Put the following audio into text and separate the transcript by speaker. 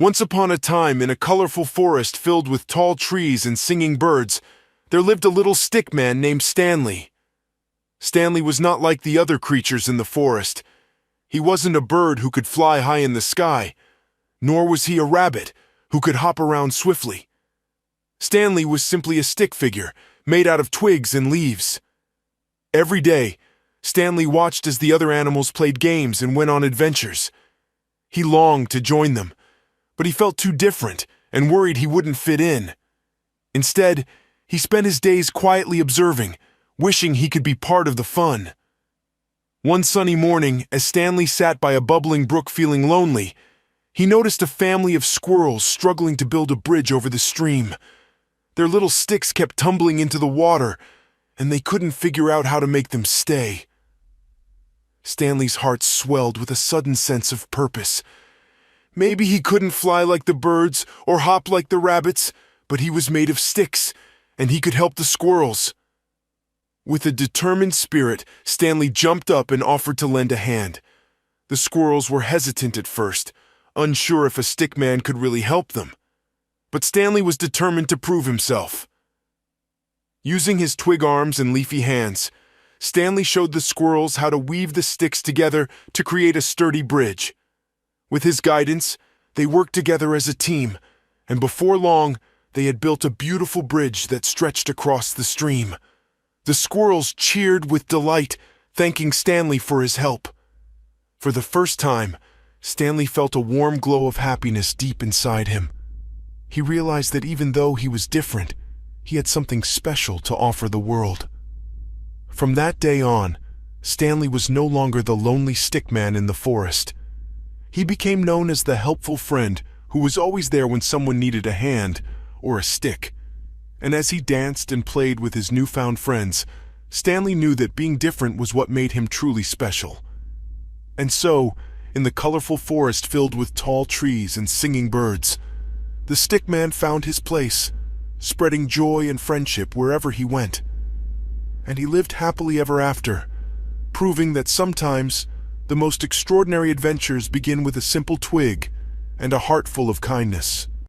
Speaker 1: Once upon a time, in a colorful forest filled with tall trees and singing birds, there lived a little stick man named Stanley. Stanley was not like the other creatures in the forest. He wasn't a bird who could fly high in the sky, nor was he a rabbit who could hop around swiftly. Stanley was simply a stick figure, made out of twigs and leaves. Every day, Stanley watched as the other animals played games and went on adventures. He longed to join them, but he felt too different and worried he wouldn't fit in. Instead, he spent his days quietly observing, wishing he could be part of the fun. One sunny morning, as Stanley sat by a bubbling brook feeling lonely, he noticed a family of squirrels struggling to build a bridge over the stream. Their little sticks kept tumbling into the water, and they couldn't figure out how to make them stay. Stanley's heart swelled with a sudden sense of purpose. Maybe he couldn't fly like the birds or hop like the rabbits, but he was made of sticks, and he could help the squirrels. With a determined spirit, Stanley jumped up and offered to lend a hand. The squirrels were hesitant at first, unsure if a stick man could really help them. But Stanley was determined to prove himself. Using his twig arms and leafy hands, Stanley showed the squirrels how to weave the sticks together to create a sturdy bridge. With his guidance, they worked together as a team, and before long, they had built a beautiful bridge that stretched across the stream. The squirrels cheered with delight, thanking Stanley for his help. For the first time, Stanley felt a warm glow of happiness deep inside him. He realized that even though he was different, he had something special to offer the world. From that day on, Stanley was no longer the lonely stick man in the forest. He became known as the helpful friend who was always there when someone needed a hand or a stick. And as he danced and played with his newfound friends, Stanley knew that being different was what made him truly special. And so, in the colorful forest filled with tall trees and singing birds, the stick man found his place, spreading joy and friendship wherever he went. And he lived happily ever after, proving that sometimes the most extraordinary adventures begin with a simple twig and a heart full of kindness.